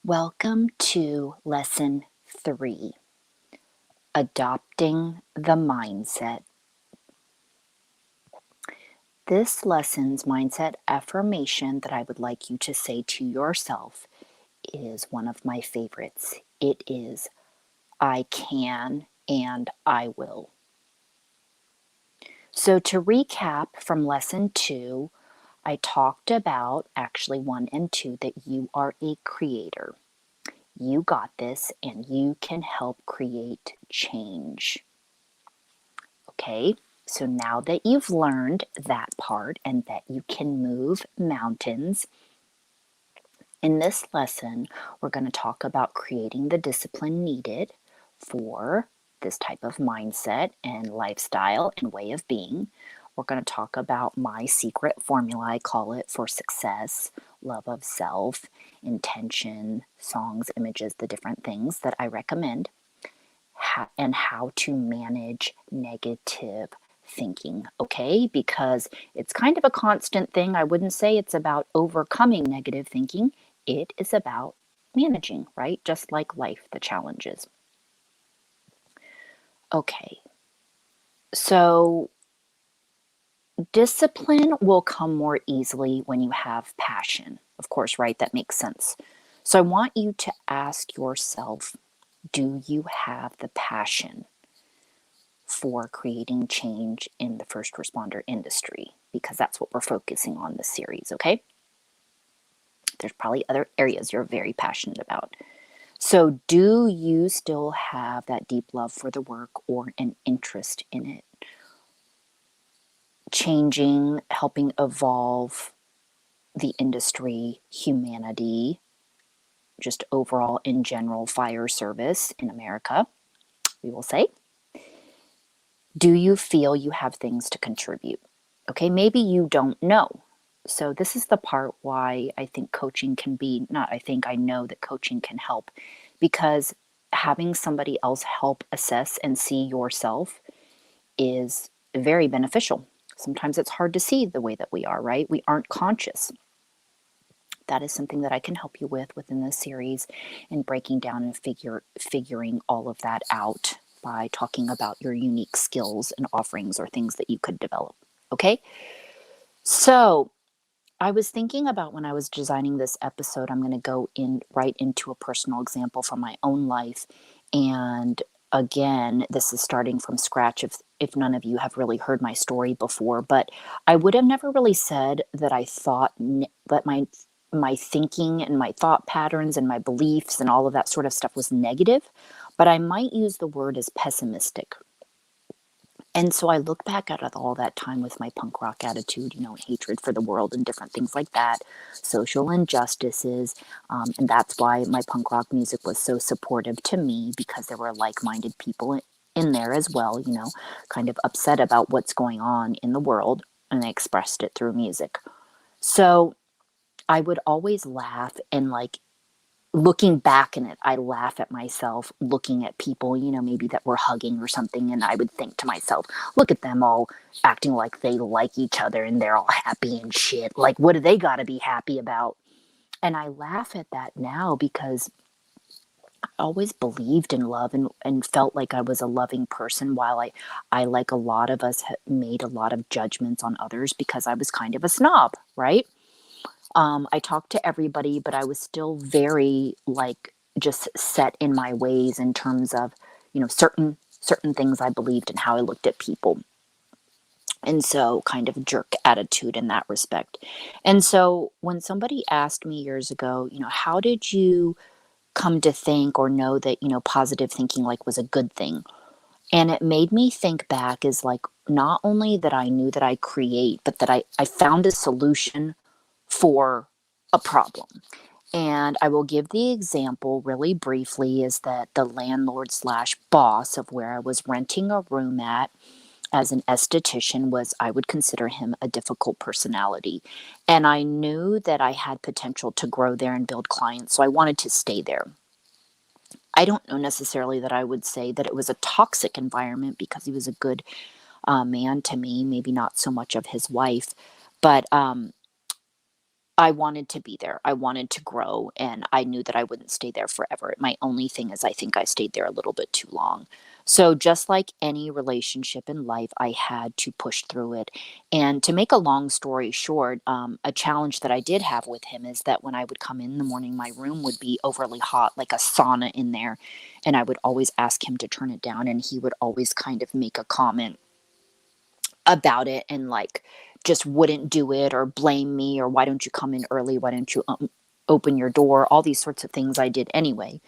Welcome to Lesson 3, Adopting the Mindset. This lesson's mindset affirmation that I would like you to say to yourself is one of my favorites. It is, I can and I will. So to recap from Lesson 2, I talked about, actually 1 and 2, that you are a creator. You got this and you can help create change. Okay, so now that you've learned that part and that you can move mountains, in this lesson, we're going to talk about creating the discipline needed for this type of mindset and lifestyle and way of being. We're going to talk about my secret formula, I call it, for success, love of self, intention, songs, images, the different things that I recommend, and how to manage negative thinking, okay? Because it's kind of a constant thing. I wouldn't say it's about overcoming negative thinking. It is about managing, right? Just like life, the challenges. Okay, so discipline will come more easily when you have passion. Of course, right? That makes sense. So I want you to ask yourself, do you have the passion for creating change in the first responder industry? Because that's what we're focusing on this series, okay? There's probably other areas you're very passionate about. So do you still have that deep love for the work or an interest in it? Changing, helping evolve the industry, humanity, just overall in general fire service in America, we will say. Do you feel you have things to contribute? Okay, maybe you don't know. So this is the part why I think coaching can be, not I think, I know that coaching can help, because having somebody else help assess and see yourself is very beneficial. Sometimes it's hard to see the way that we are, right? We aren't conscious. That is something that I can help you with within this series, and breaking down and figuring all of that out by talking about your unique skills and offerings or things that you could develop. Okay? So I was thinking about, when I was designing this episode, I'm going to go in right into a personal example from my own life. And again, this is starting from scratch if none of you have really heard my story before, but I would have never really said that I thought that my thinking and my thought patterns and my beliefs and all of that sort of stuff was negative, but I might use the word as pessimistic. And so I look back at all that time with my punk rock attitude, hatred for the world and different things like that, social injustices. And that's why my punk rock music was so supportive to me, because there were like-minded people in there as well, kind of upset about what's going on in the world. And I expressed it through music. So I would always laugh, and looking back in it, I laugh at myself looking at people, maybe that were hugging or something. And I would think to myself, look at them all acting like they like each other and they're all happy and shit. Like, what do they got to be happy about? And I laugh at that now, because I always believed in love and felt like I was a loving person, while I like a lot of us, made a lot of judgments on others because I was kind of a snob, right? I talked to everybody, but I was still very just set in my ways in terms of, certain things I believed and how I looked at people. And so kind of jerk attitude in that respect. And so when somebody asked me years ago, how did you come to think or know that, positive thinking was a good thing? And it made me think back, is not only that I knew that I create, but that I found a solution for a problem. And I will give the example really briefly, is that the landlord slash boss of where I was renting a room at as an esthetician I would consider him a difficult personality. And I knew that I had potential to grow there and build clients, so I wanted to stay there. I don't know necessarily that I would say that it was a toxic environment, because he was a good man to me, maybe not so much of his wife, but I wanted to be there. I wanted to grow, and I knew that I wouldn't stay there forever. My only thing is, I think I stayed there a little bit too long. So, just like any relationship in life, I had to push through it. And to make a long story short, a challenge that I did have with him is that when I would come in the morning, my room would be overly hot, like a sauna in there. And I would always ask him to turn it down, and he would always kind of make a comment about it and like just wouldn't do it or blame me or why don't you come in early? Why don't you open your door? All these sorts of things I did anyway.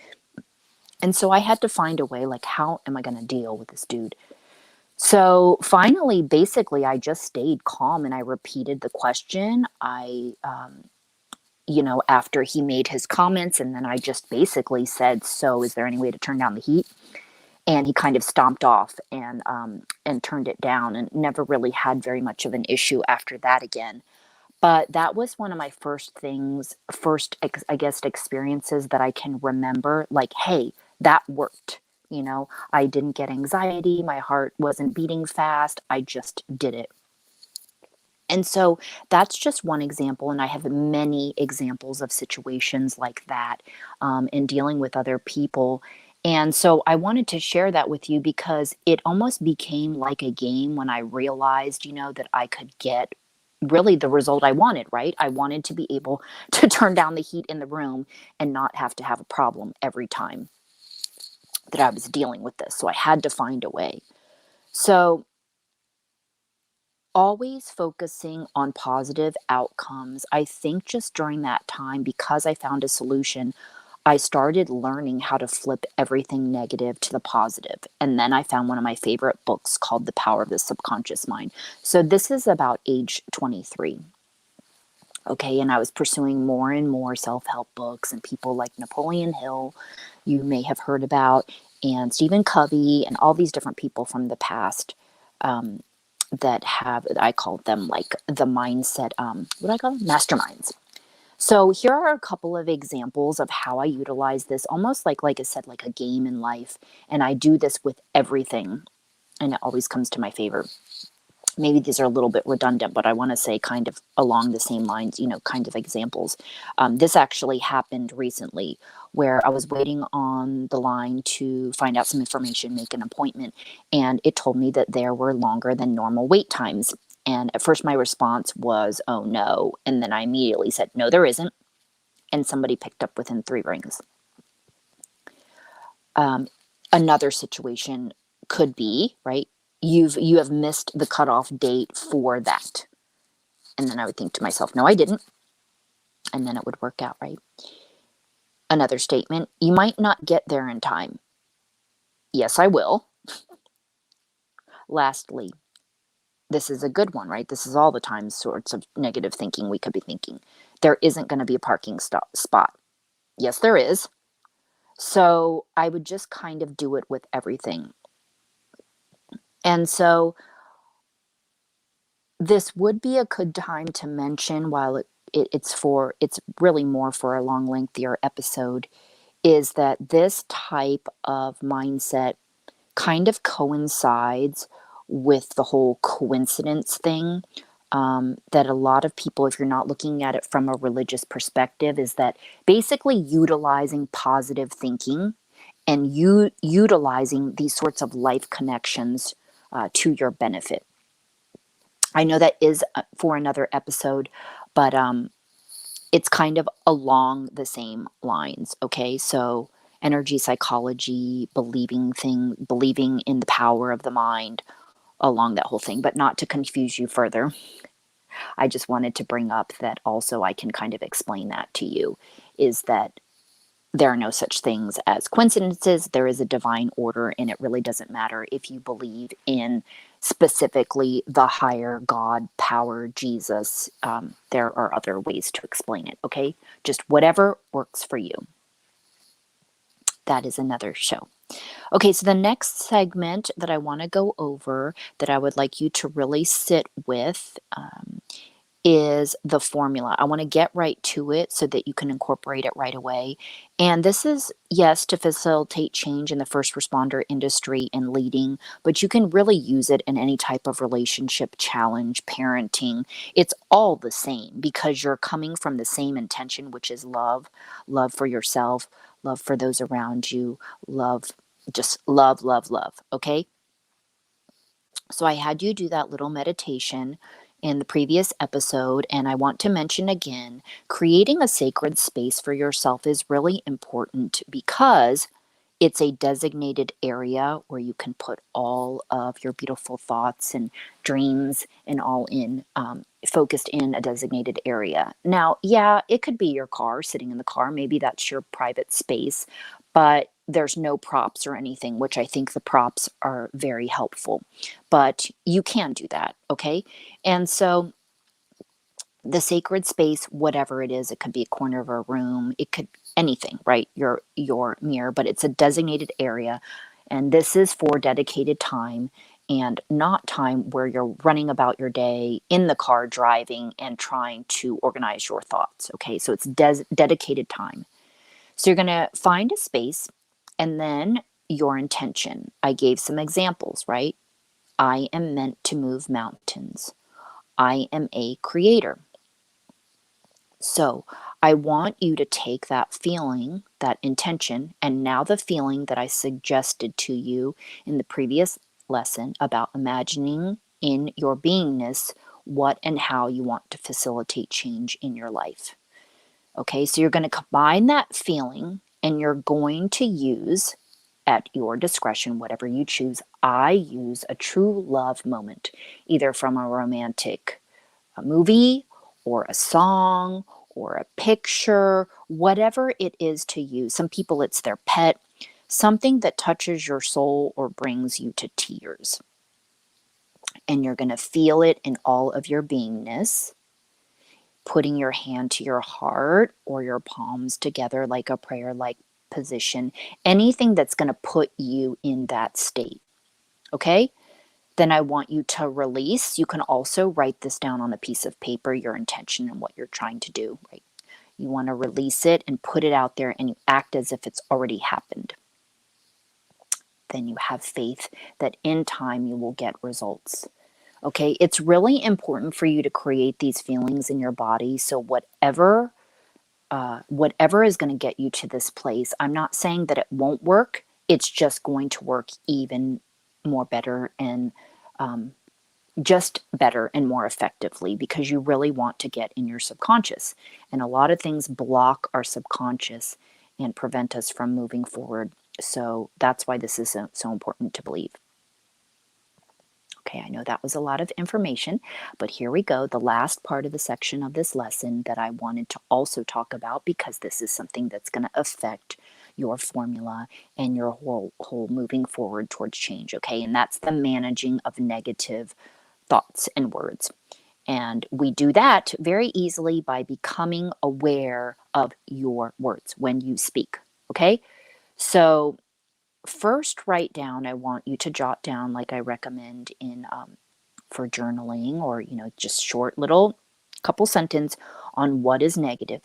And so I had to find a way, like, how am I going to deal with this dude? So finally, basically, I just stayed calm and I repeated the question. After he made his comments, and then I just basically said, "So, is there any way to turn down the heat?" And he kind of stomped off and turned it down, and never really had very much of an issue after that again. But that was one of my I guess, experiences that I can remember. Like, hey, that worked. I didn't get anxiety. My heart wasn't beating fast. I just did it. And so that's just one example, and I have many examples of situations like that in dealing with other people. And so I wanted to share that with you because it almost became like a game when I realized, that I could get really the result I wanted, right? I wanted to be able to turn down the heat in the room and not have to have a problem every time that I was dealing with this. So I had to find a way. So always focusing on positive outcomes. I think just during that time, because I found a solution, I started learning how to flip everything negative to the positive. And then I found one of my favorite books called The Power of the Subconscious Mind. So this is about age 23. Okay, and I was pursuing more and more self-help books and people like Napoleon Hill, you may have heard about, and Stephen Covey, and all these different people from the past that have, I call them like the mindset, what do I call them? Masterminds. So here are a couple of examples of how I utilize this, almost like I said, like a game in life. And I do this with everything, and it always comes to my favor. Maybe these are a little bit redundant, but I want to say kind of along the same lines, kind of examples. This actually happened recently where I was waiting on the line to find out some information, make an appointment, and it told me that there were longer than normal wait times. And at first my response was, oh no. And then I immediately said, no, there isn't. And somebody picked up within 3 rings. Another situation could be, right? You have missed the cutoff date for that. And then I would think to myself, no, I didn't. And then it would work out, right? Another statement, you might not get there in time. Yes, I will. Lastly, this is a good one, right? This is all the time sorts of negative thinking we could be thinking. There isn't going to be a parking spot. Yes, there is. So I would just kind of do it with everything. And so this would be a good time to mention, while it's really more for a long, lengthier episode, is that this type of mindset kind of coincides with the whole coincidence thing. That a lot of people, if you're not looking at it from a religious perspective, is that basically utilizing positive thinking and utilizing these sorts of life connections to your benefit. I know that is for another episode, but it's kind of along the same lines. Okay, so energy psychology, believing in the power of the mind, along that whole thing, but not to confuse you further. I just wanted to bring up that also I can kind of explain that to you, is that there are no such things as coincidences. There is a divine order, and it really doesn't matter if you believe in specifically the higher God, power, Jesus. There are other ways to explain it, okay? Just whatever works for you. That is another show. Okay, so the next segment that I want to go over, that I would like you to really sit with, is the formula. I want to get right to it so that you can incorporate it right away. And this is, yes, to facilitate change in the first responder industry and leading, but you can really use it in any type of relationship, challenge, parenting. It's all the same because you're coming from the same intention, which is love, love for yourself, love for those around you, love, just love, love, love. Okay. So I had you do that little meditation in the previous episode, and I want to mention again, creating a sacred space for yourself is really important because it's a designated area where you can put all of your beautiful thoughts and dreams and all in focused in a designated area. Now, yeah, it could be your car, sitting in the car. Maybe that's your private space, but there's no props or anything, which I think the props are very helpful. But you can do that, okay? And so the sacred space, whatever it is, it could be a corner of a room, it could anything, right? Your mirror, but it's a designated area, and this is for dedicated time and not time where you're running about your day in the car driving and trying to organize your thoughts. Okay, so it's dedicated time. So you're going to find a space and then your intention. I gave some examples, right? I am meant to move mountains. I am a creator. So I want you to take that feeling, that intention, and now the feeling that I suggested to you in the previous lesson about imagining in your beingness what and how you want to facilitate change in your life. Okay, so you're going to combine that feeling and you're going to use, at your discretion, whatever you choose. I use a true love moment, either from a romantic movie or a song or a picture, whatever it is to you. Some people, it's their pet, something that touches your soul or brings you to tears. And you're going to feel it in all of your beingness, putting your hand to your heart or your palms together like a prayer like position, anything that's going to put you in that state. Okay? Then I want you to release. You can also write this down on a piece of paper, your intention and what you're trying to do, right? You want to release it and put it out there and you act as if it's already happened. Then you have faith that in time you will get results. Okay, it's really important for you to create these feelings in your body. So whatever is going to get you to this place, I'm not saying that it won't work. It's just going to work even more better and just better and more effectively because you really want to get in your subconscious. And a lot of things block our subconscious and prevent us from moving forward. So that's why this is so important to believe. Okay, I know that was a lot of information, but here we go. The last part of the section of this lesson that I wanted to also talk about because this is something that's going to affect your formula and your whole moving forward towards change. Okay, and that's the managing of negative thoughts and words. And we do that very easily by becoming aware of your words when you speak. Okay, so first write down, I want you to jot down, like I recommend in for journaling, or just short little couple sentence on what is negative,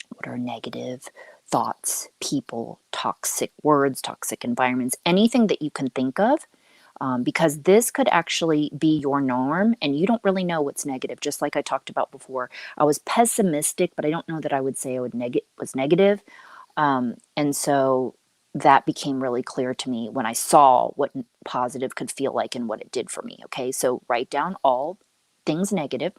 what are negative thoughts, people, toxic words, toxic environments, anything that you can think of, because this could actually be your norm and you don't really know what's negative. Just like I talked about before, I was pessimistic, but I don't know that I would say I was negative. And so that became really clear to me when I saw what positive could feel like and what it did for me. Okay, so write down all things negative,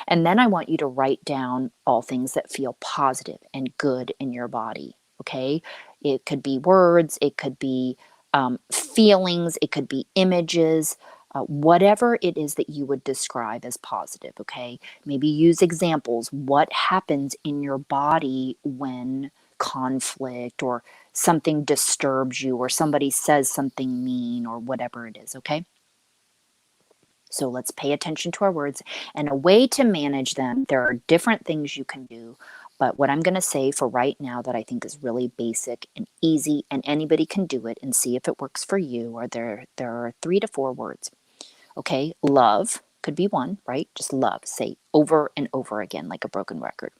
and then I want you to write down all things that feel positive and good in your body. Okay, it could be words, it could be feelings, it could be images. Whatever it is that you would describe as positive, okay? Maybe use examples. What happens in your body when conflict or something disturbs you or somebody says something mean or whatever it is, okay? So let's pay attention to our words. And a way to manage them, there are different things you can do. But what I'm going to say for right now that I think is really basic and easy, and anybody can do it and see if it works for you, are there are 3 to 4 words. Okay, love could be one, right? Just love. Say over and over again like a broken record.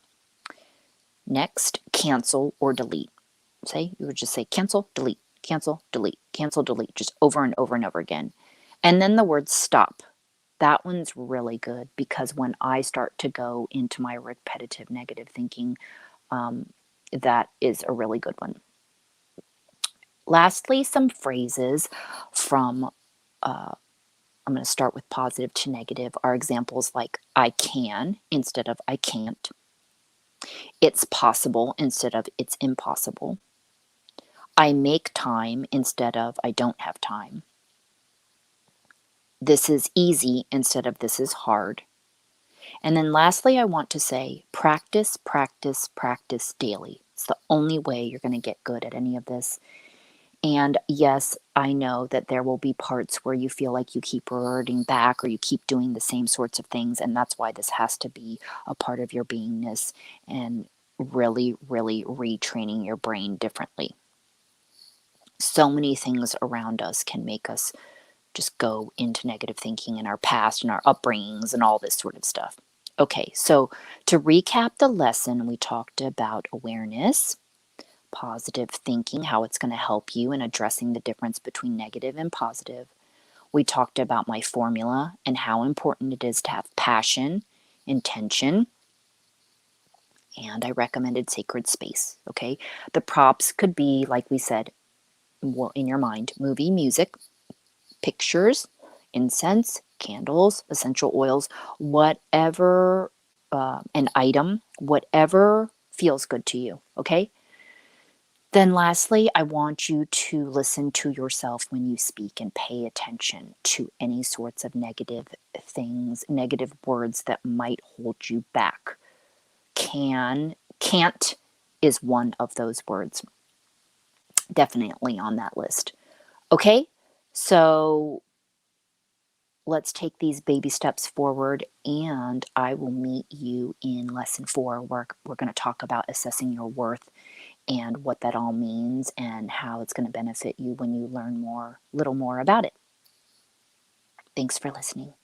Next, cancel or delete. You would just say cancel, delete, cancel, delete, cancel, delete, just over and over and over again. And then the word stop. That one's really good because when I start to go into my repetitive negative thinking, that is a really good one. Lastly, some phrases from, I'm going to start with positive to negative, are examples like I can instead of I can't. It's possible instead of it's impossible. I make time instead of I don't have time. This is easy instead of this is hard. And then lastly, I want to say practice, practice, practice daily. It's the only way you're going to get good at any of this. And yes, I know that there will be parts where you feel like you keep reverting back or you keep doing the same sorts of things. And that's why this has to be a part of your beingness and really, really retraining your brain differently. So many things around us can make us just go into negative thinking in our past and our upbringings and all this sort of stuff. Okay, so to recap the lesson, we talked about awareness, positive thinking, how it's going to help you in addressing the difference between negative and positive. We talked about my formula and how important it is to have passion, intention, and I recommended sacred space. Okay, the props could be, like we said, in your mind, movie, music, pictures, incense, candles, essential oils, whatever, an item, whatever feels good to you. Okay. Then lastly, I want you to listen to yourself when you speak and pay attention to any sorts of negative things, negative words that might hold you back. Can't is one of those words. Definitely on that list. Okay, so let's take these baby steps forward, and I will meet you in lesson 4 where we're going to talk about assessing your worth and what that all means and how it's going to benefit you when you learn little more about it. Thanks for listening.